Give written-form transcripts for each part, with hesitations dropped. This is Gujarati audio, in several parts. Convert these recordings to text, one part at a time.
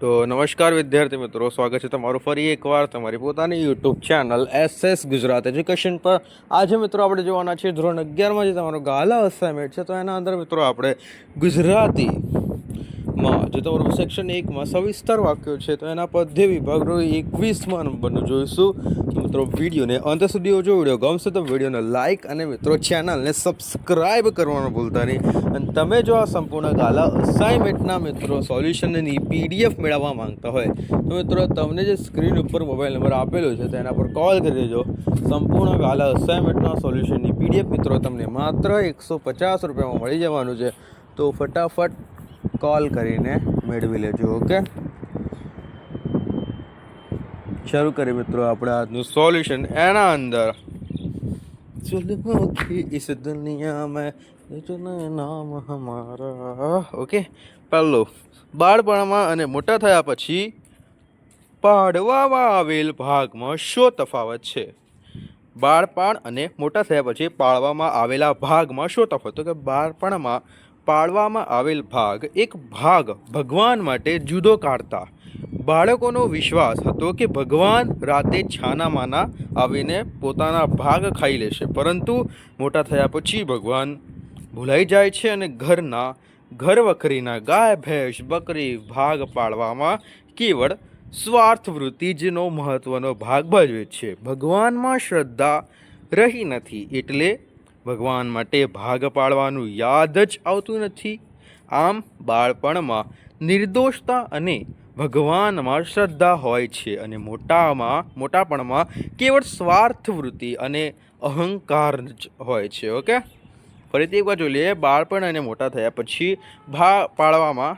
તો નમસ્કાર વિદ્યાર્થી મિત્રો, સ્વાગત છે તમારું ફરી એકવાર તમારી પોતાની YouTube channel SS Gujarat education પર। આજે મિત્રો આપણે જોવાના છે ધોરણ 11માં જે તમારો ગાલા અસાઇનમેન્ટ છે, તો એના અંદર મિત્રો આપણે ગુજરાતીમાં જે તમારું સેક્શન 1માં સવિસ્તર વાક્યો છે, તો એના પદ્ય વિભાગનો 21મા નંબરનું જોઈશું। તો મિત્રો વિડીયોને અંત સુધી જોજો। વિડીયો ગમશે તો વિડીયોને લાઇક અને મિત્રો ચેનલને સબસ્ક્રાઈબ કરવાનું ભૂલતા નહીં। અને તમે જો આ સંપૂર્ણ ગાલા અસાઇનમેન્ટના મિત્રો સોલ્યુશનની PDF મેળવવા માંગતા હોય તો મિત્રો તમને જે સ્ક્રીન ઉપર મોબાઈલ નંબર આપેલો છે તેના પર કોલ કરી દેજો। સંપૂર્ણ ગાલા અસાઇનમેન્ટના સોલ્યુશનની PDF મિત્રો તમને માત્ર 150 રૂપિયામાં મળી જવાનું છે, તો ફટાફટ કોલ કરીને મેળવી લેજો। ઓકે, શરૂ કરીએ મિત્રો આપણે આજનું સોલ્યુશન। એના અંદર इस दुनिया में नाम हमारा। ओके, પહેલો, બાળપણમાં અને મોટા થયા પછી પાડવામાં આવેલ ભાગમાં શું તફાવત છે? બાળપણ અને મોટા થયા પછી પાડવામાં આવેલા ભાગમાં શું તફાવત? તો કે બાળપણમાં પાડવામાં આવેલ ભાગ એક ભાગ ભગવાન માટે જુદો કાઢતા બાળકોનો વિશ્વાસ હતો કે ભગવાન રાતે છાનામાના આવીને પોતાના ભાગ ખાઈ લેશે, પરંતુ મોટા થયા પછી ભગવાન ભૂલાઈ જાય છે અને ઘર વખરીના ગાય ભેંસ બકરી ભાગ પાડવામાં કેવળ સ્વાર્થ વૃત્તિ જનો મહત્વનો ભાગ ભજવે છે। ભગવાનમાં શ્રદ્ધા રહી નથી એટલે ભગવાન માટે ભાગ પાડવાનું યાદ જ આવતું નથી। આમ બાળપણમાં નિર્દોષતા અને ભગવાનમાં શ્રદ્ધા હોય છે અને મોટાપણમાં કેવળ સ્વાર્થ વૃત્તિ અને અહંકાર જ હોય છે। ઓકે, ફરીથી એકવાર જોઈ લઈએ। બાળપણ અને મોટા થયા પછી પાડવામાં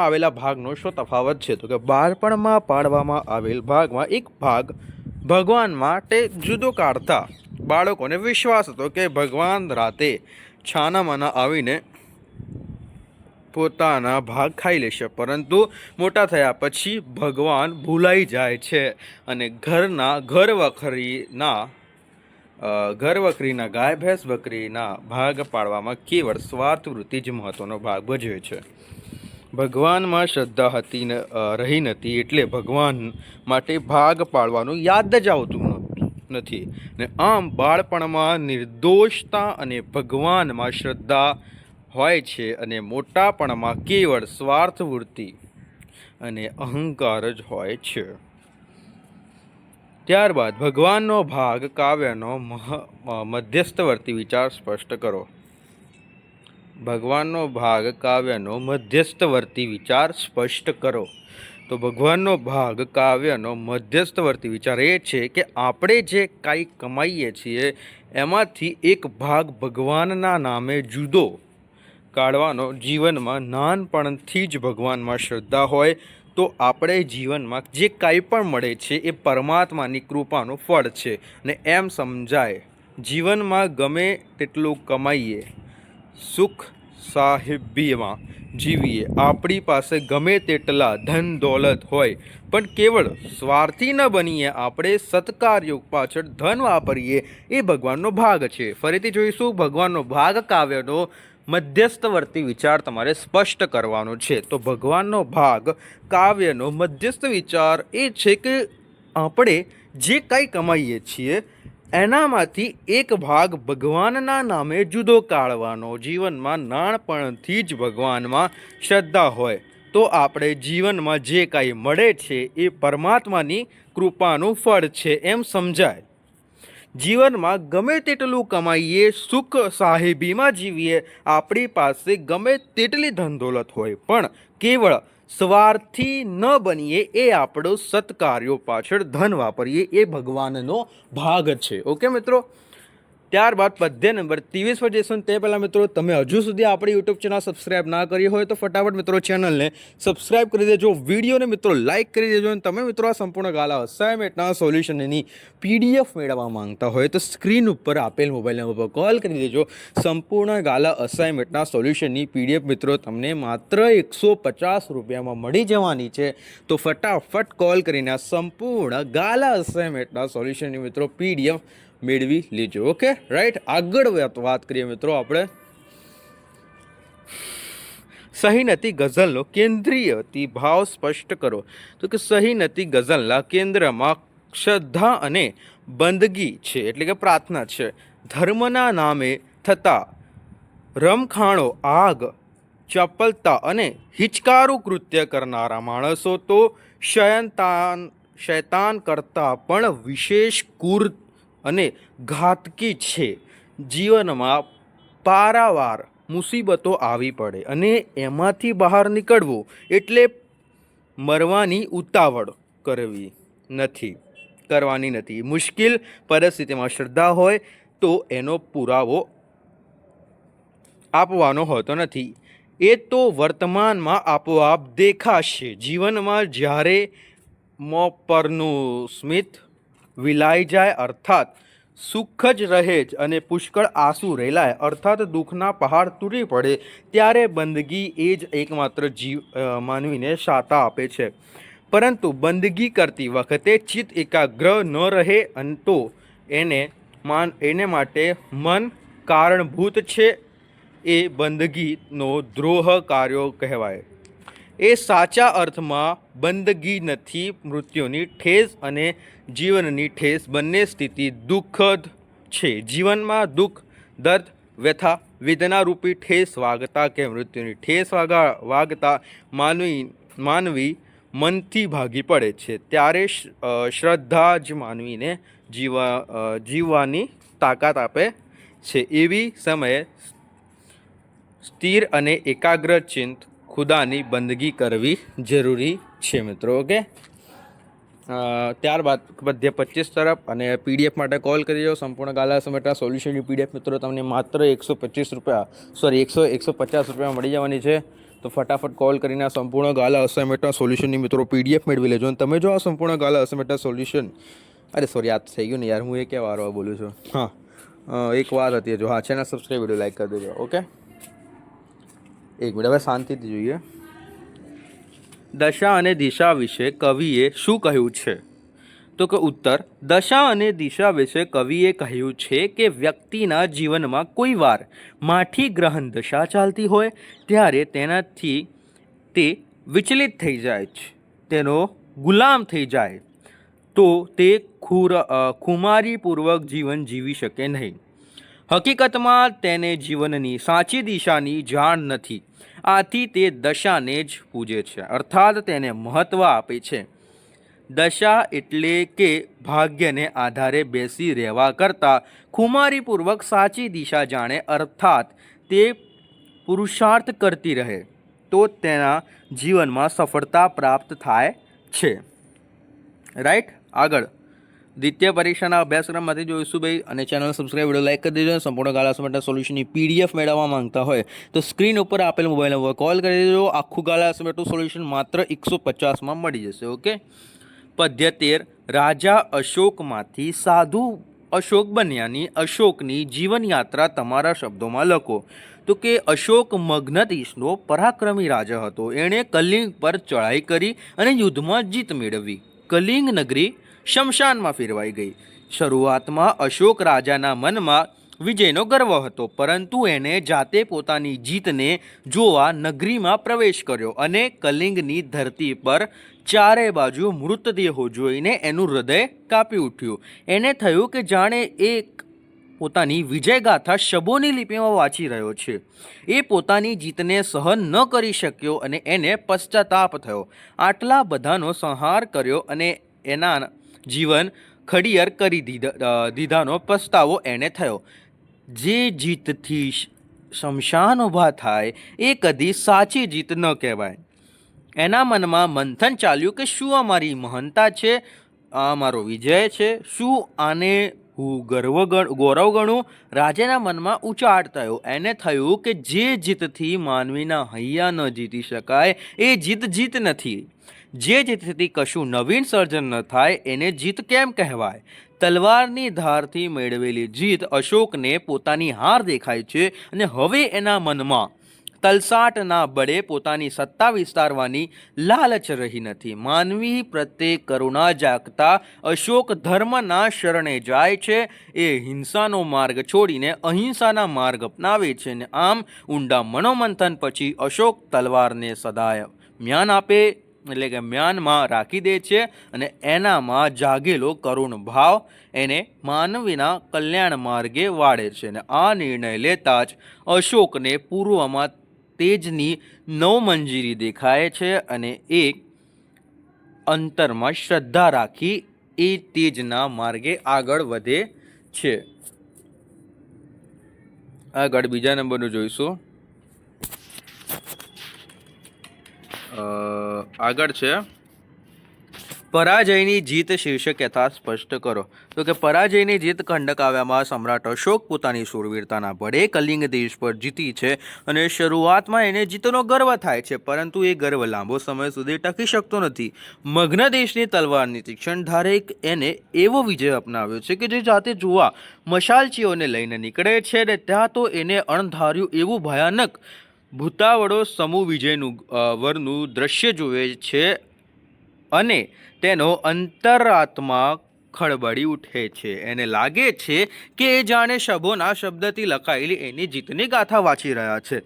આવેલા ભાગનો શું તફાવત છે? તો કે બાળપણમાં પાડવામાં આવેલ ભાગમાં એક ભાગ ભગવાન માટે જુદો કાઢતા બાળકોને વિશ્વાસ હતો કે ભગવાન રાતે છાનામાના આવીને પોતાના ભાગ ખાઈ લેશે, પરંતુ મોટા થયા પછી ભગવાન ભૂલાઈ જાય છે અને ઘર વખરીના ગાય ભેંસ બકરીના ભાગ પાડવામાં કેવળ સ્વાર્થ વૃત્તિ જ મહત્વનો ભાગ ભજવે છે। ભગવાનમાં શ્રદ્ધા રહી નથી એટલે ભગવાન માટે ભાગ પાડવાનું યાદ જ આવતું નથી ને આમ બાળપણમાં નિર્દોષતા અને ભગવાનમાં શ્રદ્ધા હોય છે અને મોટાપણમાં કેવળ સ્વાર્થ વૃત્તિ અને અહંકાર જ હોય છે। ત્યારબાદ ભગવાનનો ભાગ કાવ્યનો મધ્યસ્થવર્તી વિચાર સ્પષ્ટ કરો। ભગવાનનો ભાગ કાવ્યનો મધ્યસ્થવર્તી વિચાર સ્પષ્ટ કરો। તો ભગવાનનો ભાગ કાવ્યનો મધ્યસ્થવર્તી વિચાર એ છે કે આપણે જે કાંઈ કમાઈએ છીએ એમાંથી એક ભાગ ભગવાનના નામે જુદો કાઢવાનો। જીવનમાં નાનપણથી જ ભગવાનમાં શ્રદ્ધા હોય તો આપણે જીવનમાં જે કાંઈ પણ મળે છે એ પરમાત્માની કૃપાનું ફળ છે અને એમ સમજાય। જીવનમાં ગમે તેટલું કમાઈએ, સુખ સાહેબીમાં જીવીએ, આપણી પાસે ગમે તેટલા ધન દોલત હોય પણ કેવળ સ્વાર્થી ન બનીએ, આપણે સત્કાર્યો પાછળ ધન વાપરીએ, એ ભગવાનનો ભાગ છે। ફરીથી જોઈશું। ભગવાનનો ભાગ કાવ્યનો મધ્યસ્થવર્તી વિચાર તમારે સ્પષ્ટ કરવાનો છે। તો ભગવાનનો ભાગ કાવ્યનો મધ્યસ્થ વિચાર એ છે કે આપણે જે કાંઈ કમાઈએ છીએ એનામાંથી એક ભાગ ભગવાનના નામે જુદો કાઢવાનો। જીવનમાં નાનપણથી જ ભગવાનમાં શ્રદ્ધા હોય તો આપણે જીવનમાં જે કાંઈ મળે છે એ પરમાત્માની કૃપાનું ફળ છે એમ સમજાય। જીવનમાં ગમે તેટલું કમાઈએ, સુખ સાહેબીમાં જીવીએ, આપણી પાસે ગમે તેટલી ધન દોલત હોય પણ કેવળ સ્વાર્થી ન બનીએ, એ આપણો સત્કાર્યો પાછળ ધન વાપરીએ, એ ભગવાનનો ભાગ છે। ઓકે મિત્રો, ત્યારબાદ પદ્ય નંબર 23 પર જઈશું। તે પહેલાં મિત્રો, તમે હજુ સુધી આપણી યુટ્યુબ ચેનલ સબસ્ક્રાઈબ ના કરી હોય તો ફટાફટ મિત્રો ચેનલને સબસ્ક્રાઈબ કરી દેજો, વિડીયોને મિત્રો લાઇક કરી દેજો। અને તમે મિત્રો આ સંપૂર્ણ ગાલા અસાઇનમેન્ટના સોલ્યુશનની PDF મેળવવા માંગતા હોય તો સ્ક્રીન ઉપર આપેલ મોબાઈલ નંબર પર કોલ કરી દેજો। સંપૂર્ણ ગાલા અસાઇનમેન્ટના સોલ્યુશનની PDF મિત્રો તમને માત્ર 150 રૂપિયામાં મળી જવાની છે, તો ફટાફટ કોલ કરીને આ સંપૂર્ણ ગાલા અસાઇનમેન્ટના સોલ્યુશનની મિત્રો PDF મેળવી લેજો। Okay, right. આગળ વાત કરીએ મિત્રો આપણે સહી નથી ગઝલનો કેન્દ્રીયથી ભાવ સ્પષ્ટ કરો. તો કે સહી નથી ગઝલના કેન્દ્રમાં શ્રદ્ધા અને બંદગી છે, એટલે કે પ્રાર્થના છે. ધર્મના નામે થતા રમખાણો, આગ, ચપલતા અને હિચકારું કૃત્ય કરનારા માણસો તો શૈતાન કરતાં પણ વિશેષ ક્રૂર અને ઘાતકી છે. જીવનમાં પારાવાર મુસીબતો આવી પડે અને એમાંથી બહાર નીકળવું એટલે મરવાની ઉતાવળ કરવાની નથી. મુશ્કેલ પરિસ્થિતિમાં શ્રદ્ધા હોય તો એનો પુરાવો આપવાનો હોતો નથી. એ તો વર્તમાનમાં આપોઆપ દેખાશે. જીવનમાં જ્યારે મોં પરનું સ્મિત વિલાઈ જાય અર્થાત સુખ જ રહે જ અને પુષ્કળ આંસુ રેલાય અર્થાત દુઃખના પહાડ તૂટી પડે, ત્યારે બંદગી એ જ એકમાત્ર માનવીને શાતા આપે છે. પરંતુ બંદગી કરતી વખતે ચિત્ત એકાગ્ર ન રહે તો એને માટે મન કારણભૂત છે. એ બંદગીનો દ્રોહ કાર્યો કહેવાય. એ સાચા અર્થમાં બંદગી નથી. મૃત્યુની ઠેસ અને જીવનની ઠેસ બંને સ્થિતિ દુઃખદ છે. જીવનમાં દુઃખ, દર્દ, વ્યથા, વેદનારૂપી ઠેસ વાગતા કે મૃત્યુની ઠેસ વાગતા માનવી મનથી ભાગી પડે છે. ત્યારે શ્રદ્ધા જ માનવીને જીવવાની તાકાત આપે છે. એવી સમયે સ્થિર અને એકાગ્રચિત્ત ખુદાની બંદગી કરવી જરૂરી છે મિત્રો. ઓકે, ત્યારબાદ પદ્ય 25 તરફ અને પીડીએફ માટે કોલ કરી દો. સંપૂર્ણ ગાલા સમેટા સોલ્યુશનની પીડીએફ મિત્રો તમને માત્ર 150 રૂપિયા મળી જવાની છે. તો ફટાફટ કોલ કરીને આ સંપૂર્ણ ગાલા અસાઇમેન્ટના સોલ્યુશનની મિત્રો પીડીએફ મેળવી લેજો. અને તમે જો આ સંપૂર્ણ ગાલા અસાઇમેન્ટના સોલ્યુશન યાદ થઈ ગયું ને યાર, હું એ ક્યાં વારવા બોલું છું. હા, એક વાત હતી જો. હા, ચેનલ સબસ્ક્રાઈબ, વિડીયો લાઈક કરી દેજો. ઓકે, એક મિનિટ હવે શાંતિથી જોઈએ. દશા અને દિશા વિશે કવિએ શું કહ્યું છે? તો કે ઉત્તર, દશા અને દિશા વિશે કવિએ કહ્યું છે કે વ્યક્તિના જીવનમાં કોઈ વાર માઠી ગ્રહણ દશા ચાલતી હોય ત્યારે તેનાથી તે વિચલિત થઈ જાય છે, તેનો ગુલામ થઈ જાય તો તે ખુમારીપૂર્વક જીવન જીવી શકે નહીં. હકીકતમાં તેને જીવનની સાચી દિશાની જાણ નથી. આથી તે દશાને જ પૂજે છે, અર્થાત તેને મહત્ત્વ આપે છે. દશા એટલે કે ભાગ્યને આધારે બેસી રહેવા કરતાં ખુમારીપૂર્વક સાચી દિશા જાણે અર્થાત તે પુરુષાર્થ કરતી રહે તો તેના જીવનમાં સફળતા પ્રાપ્ત થાય છે. રાઈટ, આગળ દ્વિતીય પરીક્ષાના અભ્યાસક્રમમાંથી જોઈશું ભાઈ. અને ચેનલ સબસ્ક્રાઈબ, વિડીયો લાઈક કરી દેજો. સંપૂર્ણ ગાલા સમેટા સોલ્યુશનની પીડીએફ મેળવવા માંગતા હોય તો સ્ક્રીન ઉપર આપેલ મોબાઈલ નંબર કોલ કરી દેજો. આખું ગાલા સમેટું સોલ્યુશન માત્ર 150માં મળી જશે. ઓકે, પદ્ય 13, રાજા અશોકમાંથી સાધુ અશોક બન્યાની અશોકની જીવનયાત્રા તમારા શબ્દોમાં લખો. તો કે અશોક મગધદેશનો પરાક્રમી રાજા હતો. એણે કલિંગ પર ચડાઈ કરી અને યુદ્ધમાં જીત મેળવી. કલિંગ નગરી શમશાનમાં ફેરવાઈ ગઈ. શરૂઆતમાં અશોક રાજાના મનમાં વિજયનો ગર્વ હતો, પરંતુ એણે જાતે પોતાની જીતને જોવા નગરીમાં પ્રવેશ કર્યો અને કલિંગની ધરતી પર ચારે બાજુ મૃતદેહો જોઈને એનું હૃદય કાપી ઉઠ્યું. એને થયું કે જાણે એક પોતાની વિજયગાથા શબોની લિપિમાં વાંચી રહ્યો છે. એ પોતાની જીતને સહન ન કરી શક્યો અને એને પશ્ચાતાપ થયો. આટલા બધાનો સંહાર કર્યો અને એના જીવન ખડિયાર કરી દીધાનો પસ્તાવો એને થયો. જે જીતથી શમશાન ઊભા થાય એ કદી સાચી જીત ન કહેવાય. એના મનમાં મંથન ચાલ્યું કે શું આ મારી મહાનતા છે, આ મારો વિજય છે, શું આને હું ગૌરવ ગણું? રાજાના મનમાં ઉચાટ થયો. એને થયું કે જે જીતથી માનવીના હૈયા ન જીતી શકાય એ જીત નથી. જે જીતથી કશું નવીન સર્જન ન થાય એને જીત કેમ કહેવાય? તલવારની ધારથી મેળવેલી જીત અશોકને પોતાની હાર દેખાય છે અને હવે એના મનમાં તલસાટના બળે પોતાની સત્તા વિસ્તારવાની લાલચ રહી નથી. માનવી પ્રત્યે કરુણા જાગતા અશોક ધર્મના શરણે જાય છે. એ હિંસાનો માર્ગ છોડીને અહિંસાના માર્ગ અપનાવે છે ને આમ ઊંડા મનોમંથન પછી અશોક તલવારને સદાય મ્યાન આપે એટલે કે મ્યાનમાં રાખી દે છે અને એનામાં જાગેલો કરુણ ભાવ એને માનવીના કલ્યાણ માર્ગે વાળે છે. અને આ નિર્ણય લેતા જ અશોકને પૂર્વમાં તેજની નવમંજીરી દેખાય છે અને એ અંતરમાં શ્રદ્ધા રાખી એ તેજના માર્ગે આગળ વધે છે. આગળ બીજા નંબરનું જોઈશું. આગળ છે પરાજયની જીત શીર્ષક યથા સ્પષ્ટ કરો. તો કે પરાજયની જીત ખંડકાવ્યમાં સમ્રાટ અશોક પોતાની શૂરવીરતાના બળે કલિંગ દેશ પર જીતી છે અને શરૂઆતમાં એને જીતનો ગર્વ થાય છે, પરંતુ એ ગર્વ લાંબો સમય સુધી ટકી શકતો નથી. મગ્ન દેશની તલવારની તીક્ષ્ણ ધારે એને એવો વિજય અપનાવ્યો છે કે જે જાતે જોવા મશાલચીઓને લઈને નીકળે છે ને ત્યાં તો એને અણધાર્યું એવું ભયાનક ભૂતાવળો સમૂહ વિજયનું વરનું દ્રશ્ય જુએ છે અને તેનો અંતરાત્મા ખળબળી ઉઠે છે. એને લાગે છે કે એ જાણે શબોના શબ્દથી લખાયેલી એની જીતની ગાથા વાંચી રહ્યા છે.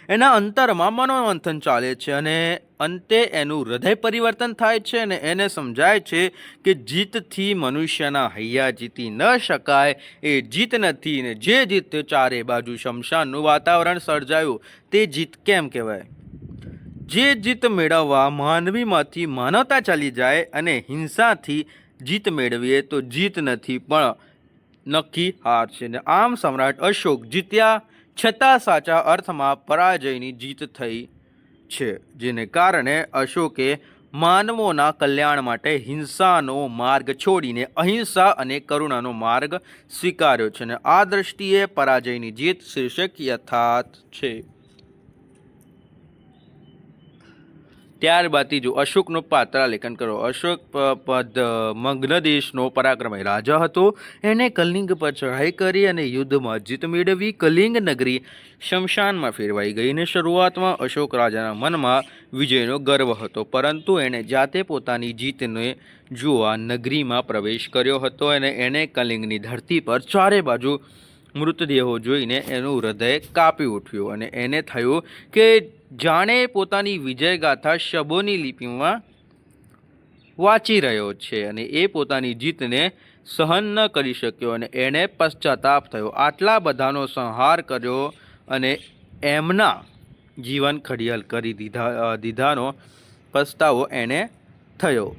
એના અંતરમાં મનોમંથન ચાલે છે અને અંતે એનું હૃદય પરિવર્તન થાય છે અને એને સમજાય છે કે જીતથી મનુષ્યના હૈયા જીતી ન શકાય. એ જીત નથી ને જે જીત ચારે બાજુ શમશાનનું વાતાવરણ સર્જાયું તે જીત કેમ કહેવાય? જે જીત મેળવવા માનવીમાંથી માનવતા ચાલી જાય અને હિંસાથી જીત મેળવીએ તો જીત નથી પણ નક્કી હાર છે. ને આમ સમ્રાટ અશોક જીત્યા છતાં સાચા અર્થમાં પરાજયની જીત થઈ છે, જેને કારણે અશોકે માનવોના કલ્યાણ માટે હિંસાનો માર્ગ છોડીને અહિંસા અને કરુણાનો માર્ગ સ્વીકાર્યો છે. અને આ દ્રષ્ટિએ પરાજયની જીત શીર્ષક યથાર્થ છે. ત્યારબાદ ત્રીજું અશોકનું પાત્રાલેખન કરો. અશોક મગ્ન દેશનો પરાક્રમી રાજા હતો. એને કલિંગ પર ચઢાઈ કરી અને યુદ્ધમાં જીત મેળવી. કલિંગ નગરી શમશાનમાં ફેરવાઈ ગઈ ને શરૂઆતમાં અશોક રાજાના મનમાં વિજયનો ગર્વ હતો, પરંતુ એણે જાતે પોતાની જીતને જોવા નગરીમાં પ્રવેશ કર્યો હતો અને એણે કલિંગની ધરતી પર ચારે બાજુ મૃતદેહો જોઈને એનું હૃદય કાપી ઉઠ્યું અને એને થયું કે જાણે પોતાની વિજયગાથા શબોની લિપિમાં વાંચી રહ્યો છે અને એ પોતાની જીતને સહન ન કરી શક્યો અને એણે પશ્ચાતાપ થયો. આટલા બધાનો સંહાર કર્યો અને એમના જીવન ખડિયાલ કરી દીધાનો પસ્તાવો એને થયો.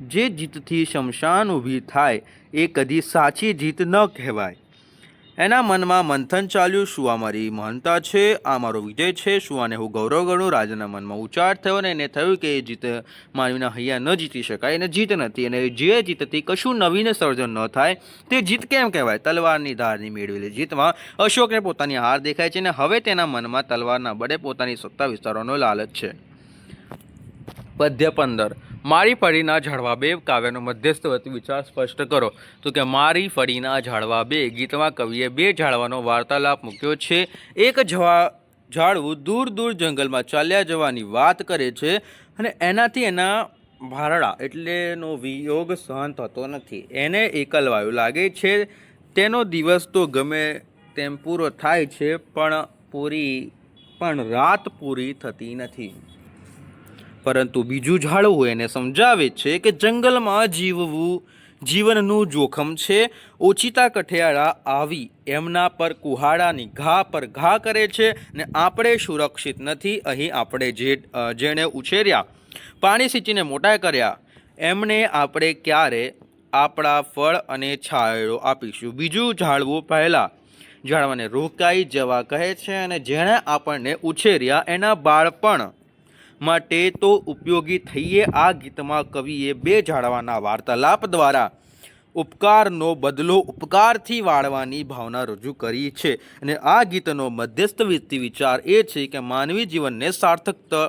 જે જીતથી શમશાન ઊભી થાય એ કદી સાચી જીત ન કહેવાય. એના મનમાં મંથન ચાલ્યું, શું આ મારી મહાનતા છે? આ મારો વિજય છે? શું આને હું ગૌરવ ગણું? રાજાના મનમાં ઉચાટ થયો અને એને થયું કે એ જીત માનવીના હૈયા ન જીતી શકાય, એને જીત નથી અને જે જીતથી કશું નવીન સર્જન ન થાય તે જીત કેમ કહેવાય? તલવારની ધારની મેળવેલી જીતમાં અશોકને પોતાની હાર દેખાય છે અને હવે તેના મનમાં તલવારના બળે પોતાની સત્તા વિસ્તારવાનો લાલચ છે. પદ્ય 15 મારી ફળીના ઝાડવા બે કાવ્યનો મધ્યસ્થવર્તી વિચાર સ્પષ્ટ કરો. તો કે મારી ફળીના ઝાડવા બે ગીતમાં કવિએ બે ઝાડવાનો વાર્તાલાપ મૂક્યો છે. એક ઝાડવું દૂર દૂર જંગલમાં ચાલ્યા જવાની વાત કરે છે અને એનાથી એના ભારડા એટલે એનો વિયોગ સહન થતો નથી. એને એકલવાયું લાગે છે. તેનો દિવસ તો ગમે તેમ પૂરો થાય છે પણ રાત પૂરી થતી નથી. પરંતુ બીજું ઝાડવું એને સમજાવે છે કે જંગલમાં જીવનનું જોખમ છે. ઓચિતા કઠિયાળા આવી એમના પર કુહાડાની ઘા પર ઘા કરે છે ને આપણે સુરક્ષિત નથી. અહીં આપણે જેણે ઉછેર્યા, પાણી સિંચીને મોટા કર્યા, એમને આપણે ક્યારે આપણા ફળ અને છાંયડો આપીશું? બીજું ઝાડવું પહેલાં ઝાડવાને રોકાઈ જવા કહે છે અને જેણે આપણને ઉછેર્યા એના બાળપણ માટે તો ઉપયોગી થઈએ. આ ગીતમાં કવિએ બે ઝાડવાના વાર્તાલાપ દ્વારા ઉપકારનો બદલો ઉપકારથી વાળવાની ભાવના રજૂ કરી છે અને આ ગીતનો મધ્યસ્થ વિચાર એ છે કે માનવી જીવનને સાર્થકતા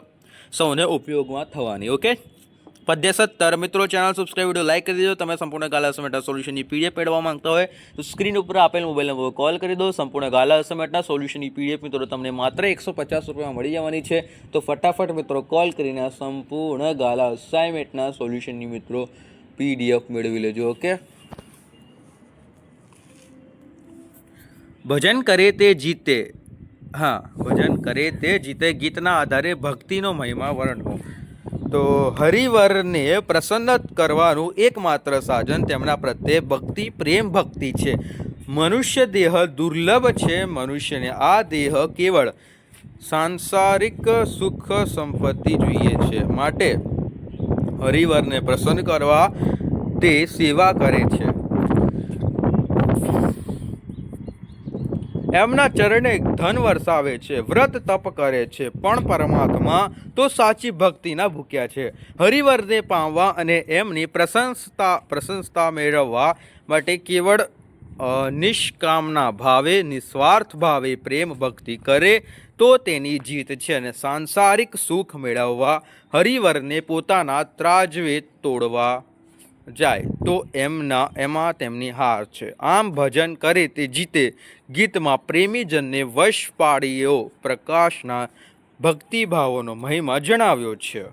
સૌને ઉપયોગમાં થવાની. ઓકે, પદ્ય 17 મિત્રો ચેનલ સબસ્ક્રાઇબ વિડીયો લાઇક કરી દેજો। તમે સંપૂર્ણ ગાલા સમેટના સોલ્યુશનની પીડીએફ મેળવવા માંગતા હોય તો સ્ક્રીન ઉપર આપેલ મોબાઈલ નંબર પર કોલ કરી દો। સંપૂર્ણ ગાલા સમેટના સોલ્યુશનની પીડીએફ મિત્રો તમને માત્ર 150 રૂપિયામાં મળી જવાની છે। તો ફટાફટ મિત્રો કોલ કરીને આ સંપૂર્ણ ગાલા અસાઇનમેન્ટના સોલ્યુશનની મિત્રો પીડીએફ મેળવી લેજો। ઓકે, ભજન કરે તે જીતે। हाँ, भजन करे ते जीते गीतना आधारे भक्तिनो महिमा वर्णवो। तो हरिवर ने प्रसन्न करवानुं एकमात्र साधन तेमना प्रत्ये भक्ति प्रेम भक्ति छे। मनुष्य देह दुर्लभ छे। मनुष्य ने आ देह केवल सांसारिक सुख संपत्ति जोईए छे, माटे हरिवर ने प्रसन्न करवा ते सेवा करे छे। एमना चरणे धन वरसावे छे, व्रत तप करे छे, पण परमात्मा तो साची भक्तिना भूख्या छे। हरिवरने पामवा अने एमनी प्रशंसता मेळववा माटे केवळ निष्कामना भावे निस्वार्थ भावे प्रेम भक्ति करे तो तेनी जीत छे। अने सांसारिक सुख मेळववा हरिवरने पोताना त्राजवे तोड़वा जाए तो एमा तेमनी हार छे। आम भजन करे ते जीते गीत में प्रेमीजन ने वश पाड़ीओ प्रकाशना भक्तिभावोनो महिमा जणाव्यो छे।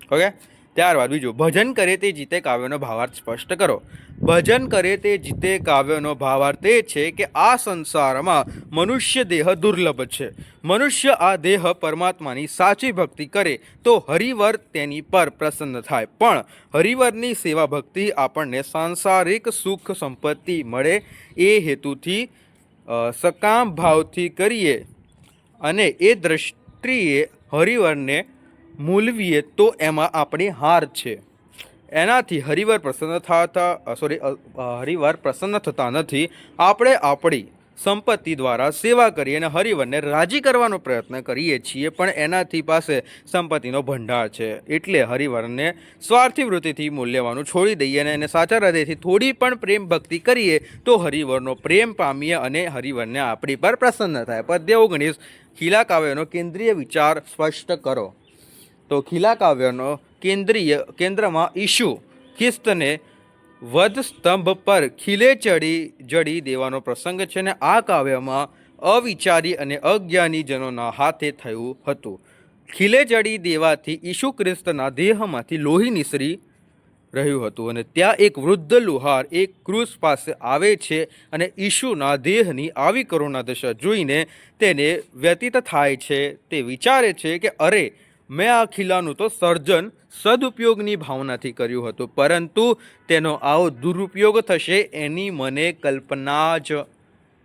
ओके, त्यारबाद बीजो भजन करे ते जीते काव्यनो भावार्थ स्पष्ट करो। भजन करे ते जीते काव्यनो भावार्थ ए छे के आ संसारमां मनुष्य देह दुर्लभ छे। मनुष्य आ देह परमात्मानी साची भक्ति करे तो हरिवर तेनी पर प्रसन्न थाय, पण हरिवरनी सेवा भक्ति आपणने सांसारिक सुख संपत्ति मळे ए हेतुथी सकाम भावथी करीए अने ए दृष्टिए हरिवरने मूलवीए तो एमां आपणी हार छे। एनाथी हरिवर प्रसन्न हरिवर प्रसन्न थता नथी। आपणे आपणी संपत्ति द्वारा सेवा करी अने हरिवरने राजी करवानो प्रयत्न करीए छीए, पण एनाथी पासे संपत्तिनो भंडार छे। एटले हरिवरने स्वार्थी वृत्तिथी मूल्यवानुं छोड़ी दईए अने एने साचा हृदयथी थोड़ी पण प्रेम भक्ति करीए तो हरिवरनो प्रेम पामीए अने हरिवरने आपणी पर प्रसन्न थाय। पद्य 19 खीला काव्यनो केंद्रीय विचार स्पष्ट करो। तो खीला काव्यनो केंद्र में ईशु ख्रिस्त ने वध स्तंभ पर खीले जड़ी देवानो प्रसंग छे ने आ काव्य में अविचारी अने अज्ञानी जनोना हाथे थयुं हतुं। खीले जड़ी देवाथी ईशु ख्रिस्तना देहमांथी लोही निसरी रह्युं हतुं अने त्यां एक वृद्ध लुहार एक क्रूस पासे आवे छे अने ईशुना देहनी आवी करुणा दशा जोईने तेने व्यतीत थाय छे। ते विचारे छे के अरे मैं आ खीलानुं तो सर्जन सदुपयोगनी भावनाथी कर्युं हतुं, परंतु तेनो आवो दुरुपयोग थशे एनी मने कल्पना ज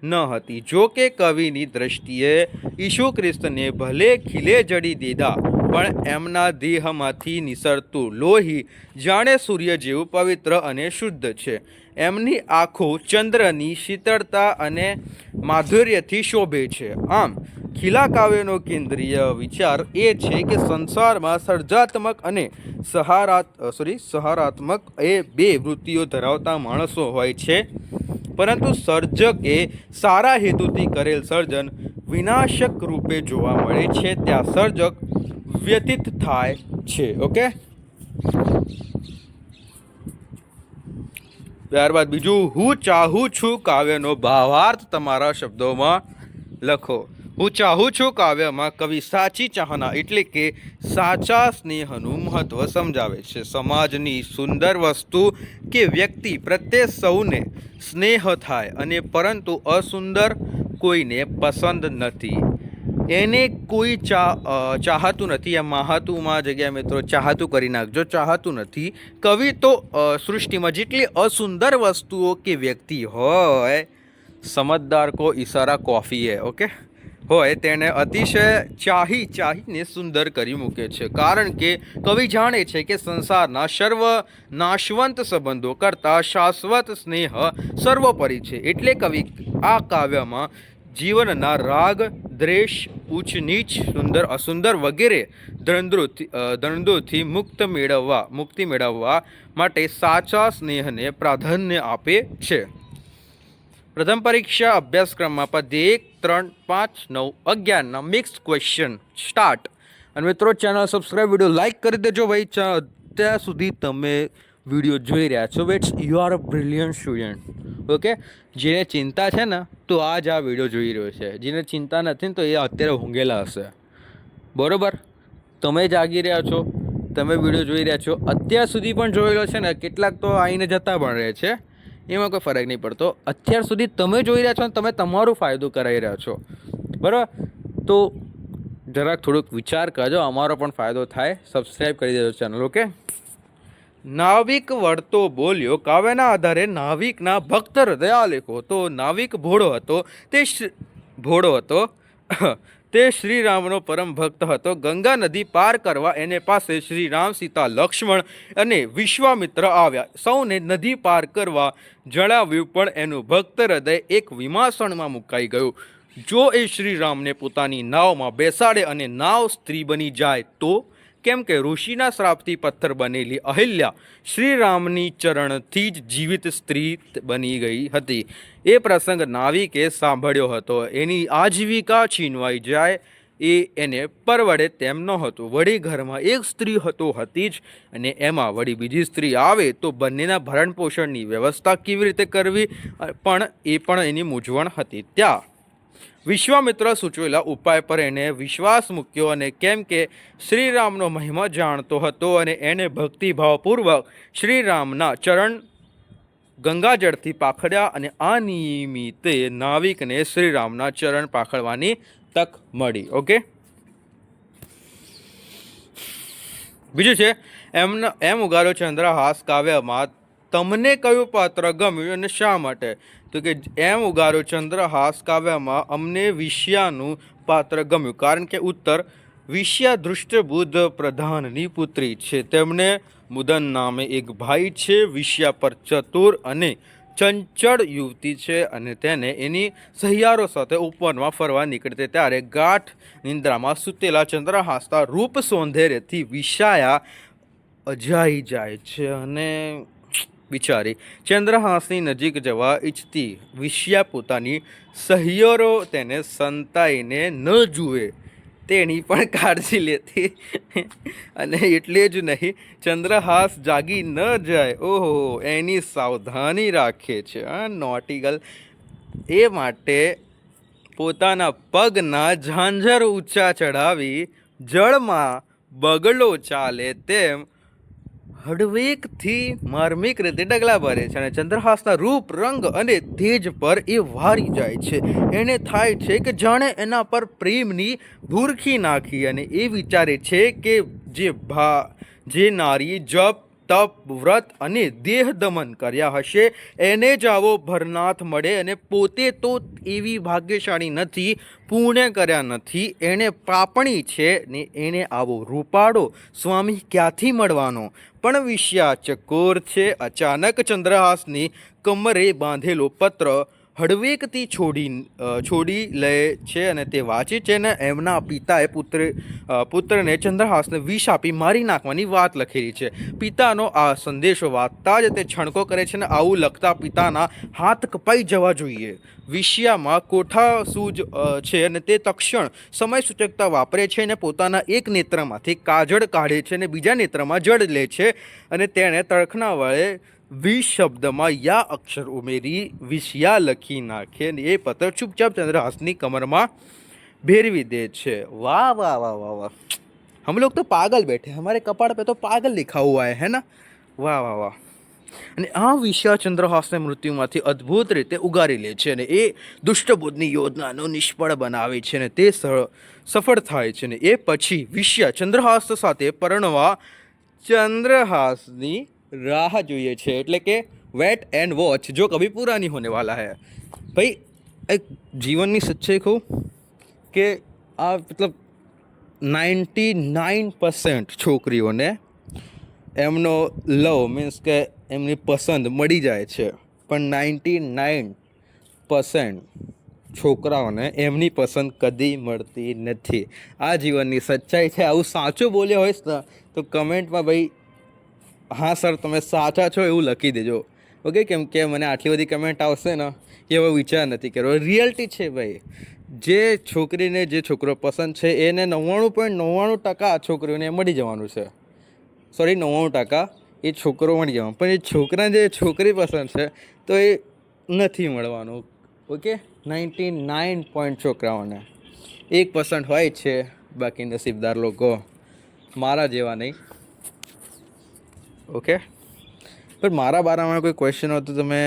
न हती। जो के कविनी दृष्टिए ईशु ख्रिस्तने भले खीले जड़ी दीधा, पण एमना देहमांथी निसरतुं लोही जाणे सूर्य जेवुं पवित्र अने शुद्ध छे। एमनी आँखो चंद्रनी शीतलता अने माधुर्यथी शोभे छे। आम खीला काव्यनो केंद्रीय विचार ए छे के संसार में सर्जात्मक अने सहारात्मक ए बे वृत्तिओ धरावता माणसो होय छे, परंतु सर्जके सारा हेतुथी करेल सर्जन विनाशक रूपे जोवा मळे छे, त्या सर्जक व्यतीत थाय छे। ओके, ત્યારબાદ બીજું હું ચાહું છું કાવ્યનો ભાવાર્થ તમારા શબ્દોમાં લખો। હું ચાહું છું કાવ્યમાં કવિ સાચી ચાહના એટલે કે સાચા સ્નેહનું મહત્વ સમજાવે છે। સમાજની સુંદર વસ્તુ કે વ્યક્તિ પ્રત્યે સૌને સ્નેહ થાય અને પરંતુ અસુંદર કોઈને પસંદ નથી, એને કોઈ ચાહતું નથી। આ માહાતુંમાં જગ્યાએ મિત્રો ચાહતું કરી નાખજો, ચાહતું નથી। કવિ તો સૃષ્ટિમાં જેટલી અસુંદર વસ્તુઓ કે વ્યક્તિ હોય, સમજદાર કો ઈશારા કોફી હે, ઓકે, હોય તેને અતિશય ચાહીને સુંદર કરી મૂકે છે। કારણ કે કવિ જાણે છે કે સંસારના સર્વ નાશવંત સંબંધો કરતાં શાશ્વત સ્નેહ સર્વોપરી છે। એટલે કવિ આ કાવ્યમાં જીવનના રાગ દ્વેષ ઉચ્ચ નીચ સુંદર અસુંદર વગેરે દ્વંદ્વોથી મુક્તિ મેળવવા માટે સાચા સ્નેહને પ્રાધાન્ય આપે છે। પ્રથમ પરીક્ષા અભ્યાસક્રમમાં પદ્ય 1, 3, 5, 9, 11 મિક્સ ક્વેશ્ચન સ્ટાર્ટ। અને મિત્રો ચેનલ સબસ્ક્રાઈબ, વિડીયો લાઇક કરી દેજો ભાઈ. અત્યાર સુધી તમે વિડીયો જોઈ રહ્યા છો, it's you are a brilliant student. Okay, જેને ચિંતા છે ને તો આ જ આ વિડીયો જોઈ રહ્યો છે, જેને ચિંતા નથી ને તો એ અત્યારે ઊંઘેલા હશે. બરાબર, તમે જાગી રહ્યા છો, તમે વિડીયો જોઈ રહ્યા છો, અત્યાર સુધી પણ જોયેલો છે ને. કેટલાક તો આવીને જતા પણ રહે છે, એમાં કોઈ ફરક નહીં પડતો. અત્યાર સુધી તમે જોઈ રહ્યા છો ને તમે તમારો ફાયદો કરાવી રહ્યા છો. બરાબર, તો જરાક થોડુંક વિચાર કરજો, અમારો પણ ફાયદો થાય. સબસ્ક્રાઈબ કરી દેજો ચેનલ. ઓકે. નાવિક વળતો બોલ્યો. કાવ્યના આધારે નાવિકના ભક્ત હૃદય આલેખો. તો નાવિક ભોળો હતો તે શ્રીરામનો પરમ ભક્ત હતો. ગંગા નદી પાર કરવા એને પાસે શ્રીરામ, સીતા, લક્ષ્મણ અને વિશ્વામિત્ર આવ્યા. સૌને નદી પાર કરવા જણાવ્યું, પણ એનું ભક્ત હૃદય એક વિમાસણમાં મુકાઈ ગયું. જો એ શ્રીરામને પોતાની નાવમાં બેસાડે અને નાવ સ્ત્રી બની જાય તો? કેમ કે ઋષિના શ્રાપથી પથ્થર બનેલી અહિલ્યા શ્રીરામની ચરણથી જ જીવિત સ્ત્રી બની ગઈ હતી. એ પ્રસંગ નાવિકે સાંભળ્યો હતો. એની આજીવિકા છીનવાઈ જાય એ એને પરવડે તેમ નહોતું. વળી ઘરમાં એક સ્ત્રી હતી જ, અને એમાં વળી બીજી સ્ત્રી આવે તો બંનેના ભરણ પોષણની વ્યવસ્થા કેવી રીતે કરવી પણ એની મૂંઝવણ હતી. ત્યાં વિશ્વામિત્ર સૂચવેલા ઉપાય પર એને વિશ્વાસ મૂક્યો, અને કેમ કે શ્રીરામનો મહિમા જાણતો હતો અને એને ભક્તિભાવપૂર્વક શ્રીરામના ચરણ ગંગાજળથી પાખડ્યા, અને આ નિમિત્તે નાવિકને શ્રીરામના ચરણ પાખડવાની તક મળી. ઓકે, બીજું છે એમ ઉગારો ચંદ્રહાસ કાવ્યમાં તમને કયું પાત્ર ગમ્યું અને શા માટે? તો કે એમ ઉગારો ચંદ્રહાસ કાવ્યમાં અમને વિષ્યાનું પાત્ર ગમ્યું, કારણ કે ઉત્તર વિષ્યા દૃષ્ટબુદ્ધ પ્રધાનની પુત્રી છે. તેમને મુદન નામે એક ભાઈ છે. વિષ્યા પર ચતુર અને ચંચળ યુવતી છે, અને તેને એની સહિયારો સાથે ઉપવનમાં ફરવા નીકળતે ત્યારે ગાઢ નિંદ્રામાં સૂતેલા ચંદ્રહાસના રૂપ સૌંદર્યથી વિષ્યા અજાઈ જાય છે, અને બિચારી ચંદ્રહાસની નજીક જવા ઈચ્છતી વિષ્યા પોતાની સહિયરો તેને સંતાઈને ન જુએ તેની પણ કાળજી લેતી, અને એટલે જ નહીં, ચંદ્રહાસ જાગી ન જાય ઓહો એની સાવધાની રાખે છે. નોટિગલ એ માટે પોતાના પગના ઝાંઝર ઊંચા ચડાવી જળમાં બગલો ચાલે તેમ હળવેકથી માર્મિક રીતે ડગલા ભરે છે, અને ચંદ્રહાસના રૂપ, રંગ અને તેજ પર એ વારી જાય છે. એને થાય છે કે જાણે એના પર પ્રેમની ભૂરખી નાખી, અને એ વિચારે છે કે જે નારી જપ, તપ, વ્રત અને દેહ દમન કર્યા હશે એને જ આવો ભરનાથ મળે, અને પોતે તો એવી ભાગ્યશાળી નથી, પુણ્ય કર્યા નથી, એને પાપણી છે ને એને આવો રૂપાળો સ્વામી ક્યાંથી મળવાનો? પણ વિષ્યા ચકોર છે. અચાનક ચંદ્રહાસની કમરે બાંધેલો પત્ર હળવેકથી છોડી લે છે, અને તે વાંચે છે, ને એમના પિતાએ પુત્રને ચંદ્રહાસને વિષ આપી મારી નાખવાની વાત લખેલી છે. પિતાનો આ સંદેશો વાંચતા જ તે છણકો કરે છે, ને આવું લખતા પિતાના હાથ કપાઈ જવા જોઈએ. વિષ્યામાં કોઠાસૂજ છે, અને તે તક્ષણ સમય સૂચકતા વાપરે છે, અને પોતાના એક નેત્રમાંથી કાજળ કાઢે છે, અને બીજા નેત્રમાં જળ લે છે, અને તેણે તડખના વડે વિષ શબ્દમાં યા અક્ષર ઉમેરી વિષયા લખી નાખે, અને એ પત્ર ચૂપચાપ ચંદ્રહાસની કમરમાં ભેરવી દે છે. વાહ વાહ વાહ વાહ વાહ, हम लोग तो पागल बैठे, हमारे कपाड़ पे तो पागल लिखा हुआ है ना. વાહ વાહ વાહ. અને આ વિષ્યા ચંદ્રહાસને મૃત્યુમાંથી અદ્ભુત રીતે ઉગારી લે છે, અને એ દુષ્ટબુદ્ધની યોજનાનો નિષ્ફળ બનાવે છે, અને તે સફળ થાય છે, અને એ પછી વિષ્યા ચંદ્રહાસ સાથે પરણવા ચંદ્રહાસની રાહ જોઈએ છે. એટલે કે વેટ એન્ડ વોચ, જો કભી પૂરા નહીં હોને વાલા હૈ. ભાઈ એક જીવનની સચ્ચાઈ કહું કે આ મતલબ 99% છોકરીઓને એમનો લવ મીન્સ કે એમની પસંદ મળી જાય છે, પણ 99% છોકરાઓને એમની પસંદ કદી મળતી નથી. આ જીવનની સચ્ચાઈ છે. આવું સાચું બોલ્યા હોઈશ ને તો કમેન્ટમાં ભાઈ હા સર તમે સાચા છો એવું લખી દેજો. ઓકે, કેમ કે મને આટલી બધી કમેન્ટ આવશે ને એવો વિચાર નથી કર્યો. રિયાલિટી છે ભાઈ. જે છોકરીને જે છોકરો પસંદ છે એને 99.99% આ છોકરીઓને મળી જવાનું છે. સોરી, 99% એ છોકરો મળી જવાનો, પણ એ છોકરાને જે છોકરી પસંદ છે તો એ નથી મળવાનું. ઓકે, 99 છોકરાઓને 1% હોય છે, બાકી નસીબદાર લોકો, મારા જેવા નહીં. ઓકે, પણ મારા બારામાં કોઈ ક્વેશ્ચન હોય તો તમે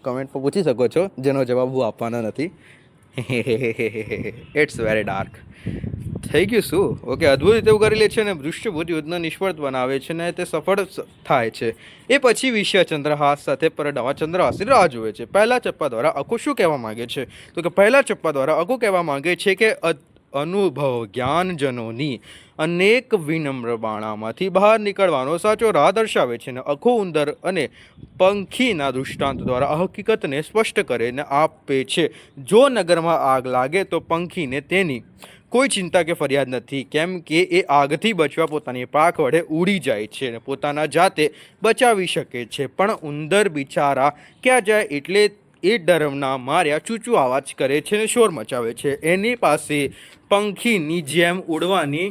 કમેન્ટ પર પૂછી શકો છો, જેનો જવાબ હું આપવાનો નથી. It's very dark. થઈ ગયું શું? ઓકે, અદ્ભુત રીતે એવું કરી લે છે ને દૃશ્યભૂત યોજના નિષ્ફળ બનાવે છે ને તે સફળ થાય છે. એ પછી વિષય ચંદ્રહાસ સાથે પરડાવા ચંદ્રહાસની રાહ જુએ છે. પહેલા ચપ્પા દ્વારા અકુ શું કહેવા માંગે છે? તો કે પહેલા ચપ્પા દ્વારા અકુ કહેવા માંગે છે કે અનુભવ જ્ઞાનજનોની અનેક વિનમ્ર બાણામાંથી બહાર નીકળવાનો સાચો રાહ દર્શાવે છે ને અખો ઉંદર અને પંખીના દૃષ્ટાંત દ્વારા હકીકતને સ્પષ્ટ કરીને આપે છે. જો નગરમાં આગ લાગે તો પંખીને તેની કોઈ ચિંતા કે ફરિયાદ નથી, કેમ કે એ આગથી બચવા પોતાની પાંખ વડે ઉડી જાય છે અને પોતાના જાતે બચાવી શકે છે. પણ ઉંદર બિચારા ક્યાં જાય એટલે એ ડરના માર્યા ચૂચું અવાજ કરે છે અને શોર મચાવે છે. એની પાસે પંખીની જેમ ઉડવાની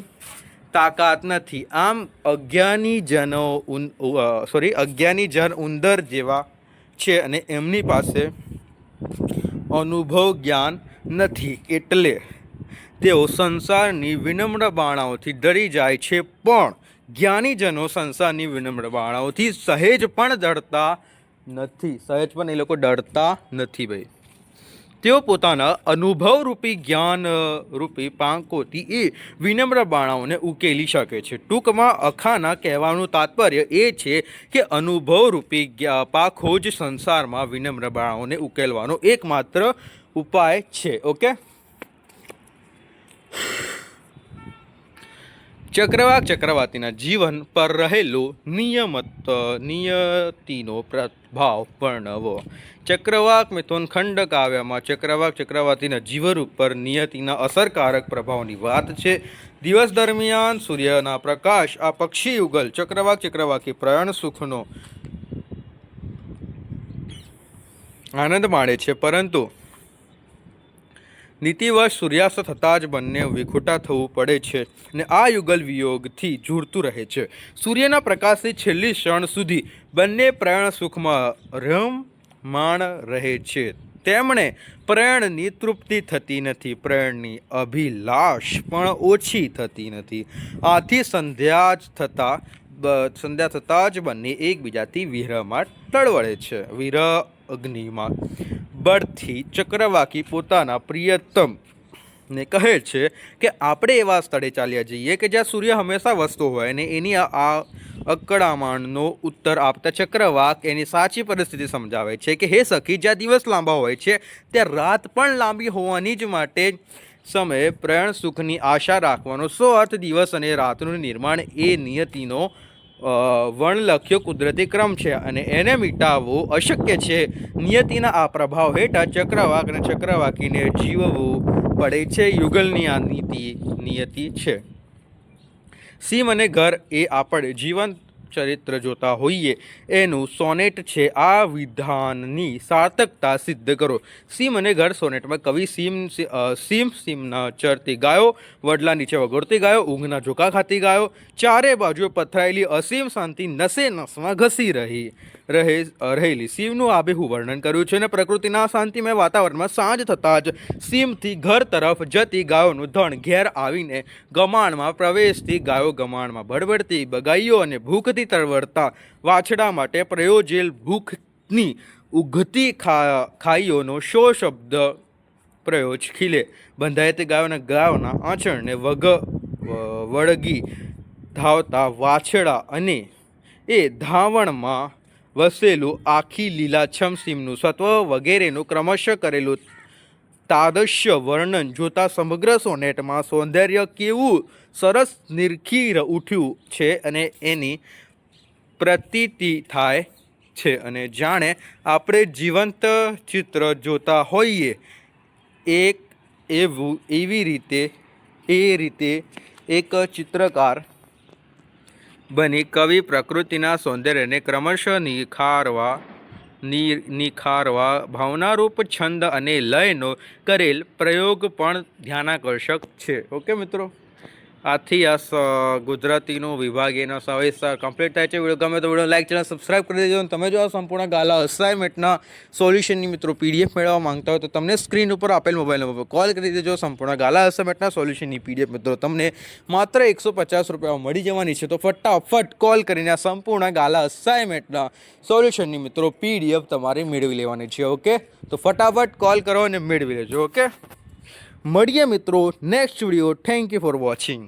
તાકાત નથી. આમ અજ્ઞાની જન ઉંદર જેવા છે અને એમની પાસે અનુભવ જ્ઞાન નથી, એટલે તેઓ સંસારની વિનમ્ર બાણાઓથી ડરી જાય છે. પણ જ્ઞાનીજનો સંસારની વિનમ્ર બાણાઓથી સહેજ પણ ડરતા નથી. સહેજ પણ એ લોકો ડરતા નથી ભાઈ. તેઓ પોતાના અનુભવરૂપી જ્ઞાન રૂપી પાંખોથી એ વિનમ્ર બાણાઓને ઉકેલી શકે છે. ટૂંકમાં અખાના કહેવાનું તાત્પર્ય એ છે કે અનુભવરૂપી પાંખો જ સંસારમાં વિનમ્ર બાણાઓને ઉકેલવાનો એકમાત્ર ઉપાય છે. ઓકે, ચક્રવાક ચક્રવાતીના જીવન પર રહેલો નિયતિનો પ્રભાવ વર્ણવો. ચક્રવાક મિથુનખંડ કાવ્યમાં ચક્રવાક ચક્રવાતીના જીવન ઉપર નિયતિના અસરકારક પ્રભાવની વાત છે. દિવસ દરમિયાન સૂર્યના પ્રકાશ આ પક્ષી યુગલ ચક્રવાક ચક્રવાકી પ્રયાણ સુખનો આનંદ માણે છે, પરંતુ નીતિવશ સૂર્યાસ્ત થતાં જ બંને વિખૂટા થવું પડે છે અને આ યુગલ વિયોગથી ઝૂરતું રહે છે. સૂર્યના પ્રકાશની છેલ્લી ક્ષણ સુધી બંને પ્રયાણ સુખમાં રમમાણ રહે છે. તેમણે પ્રયાણની તૃપ્તિ થતી નથી, પ્રયાણની અભિલાષ પણ ઓછી થતી નથી. આથી સંધ્યા થતાં જ બંને એકબીજાથી વિરહમાં ટળવળે છે. વિરહ અગ્નિમાં બળથી ચક્રવાકી પોતાના પ્રિયતમ ને કહે છે કે આપણે એવા સ્થળે ચાલ્યા જઈએ કે જ્યાં સૂર્ય હંમેશા વસતો હોય, અને એની આ અકળામણનો ઉત્તર આપતા ચક્રવાક એની સાચી પરિસ્થિતિ સમજાવે છે કે હે સખી, જ્યાં દિવસ લાંબા હોય છે ત્યાં રાત પણ લાંબી હોવાની જ માટે સમયે પ્રયાણ સુખની આશા રાખવાનો સો અર્થ દિવસ અને રાતનું નિર્માણ એ નિયતિનો વર્ણલખ્યો કુદરતી ક્રમ છે અને એને મિટાવવો અશક્ય છે. નિયતિના આ પ્રભાવ હેઠળ ચક્રવાક અને ચક્રવાકીને જીવવું પડે છે. યુગલની આ નિયતિ છે. સીમ અને ઘર એ આપણે જીવન ચરિત્ર જોતા હોઈએ એનું સોનેટ છે. આ વિધાનની સાર્થકતા સિદ્ધ કરો. સીમ અને ઘર સોનેટમાં કવિ સીમના ચરતી ગાયો, વડલા નીચે વગોળતી ગાયો, ઊંઘના ઝોકા ખાતી ગાયો, ચારે બાજુએ પથરાયેલી અસીમ શાંતિ નસે નસમાં ઘસી રહેલી સીમનું આબેહૂબ વર્ણન કર્યું છે અને પ્રકૃતિના શાંતિમય વાતાવરણમાં સાંજ થતાં જ સીમથી ઘર તરફ જતી ગાયોનું ધણ ઘેર આવીને ગમાણમાં પ્રવેશતી ગાયો, ગમાણમાં બળબડતી બગાઈઓ અને ભૂખથી તરવડતા વાછડા માટે પ્રયોજેલ ભૂખની ઉઘતી ખાઈઓનો શો શબ્દ પ્રયોજ ખીલે. બંધાયતી ગાયોના આંચળને વળગી ધાવતા વાછડા અને એ ધાવણમાં વસેલું આખી લીલાછમ સીમનું સત્વ વગેરેનું ક્રમશઃ કરેલું તાદશ્ય વર્ણન જોતા સમગ્ર સોનેટમાં સૌંદર્ય કેવું સરસ નિરખી ઉઠ્યું છે અને એની પ્રતીતિ થાય છે, અને જાણે આપણે જીવંત ચિત્ર જોતા હોઈએ એવી રીતે એક ચિત્રકાર બની કવિ પ્રકૃતિના સૌંદર્યને ક્રમશઃ નિખારવા નિખારવા ભાવનારૂપ છંદ અને લયનો કરેલ પ્રયોગ પણ ધ્યાનાકર્ષક છે. ઓકે મિત્રો, આથી ગુજરાતીનો વિભાગ એનો સવિસ્તર કમ્પ્લીટ થાય છે. વિડીયો ગમે તો વિડીયો લાઈક, ચેનલ સબસ્ક્રાઈબ કરી દેજો. અને તમે જો આ સંપૂર્ણ ગાલા અસાઇનમેન્ટના સોલ્યુશનની મિત્રો PDF મેળવવા માંગતા હોય તો તમને સ્ક્રીન ઉપર આપેલ મોબાઈલ નંબર પર કોલ કરી દેજો. સંપૂર્ણ ગાલા અસાઇનમેન્ટના સોલ્યુશનની PDF મિત્રો તમને માત્ર 150 રૂપિયામાં મળી જવાની છે. તો ફટાફટ કોલ કરીને આ સંપૂર્ણ ગાલા અસાઇનમેન્ટના સોલ્યુશનની મિત્રો PDF તમારે મેળવી લેવાની છે. ઓકે, તો ફટાફટ કોલ કરો અને મેળવી લેજો. ઓકે, મળીએ મિત્રો next video. Thank you for watching.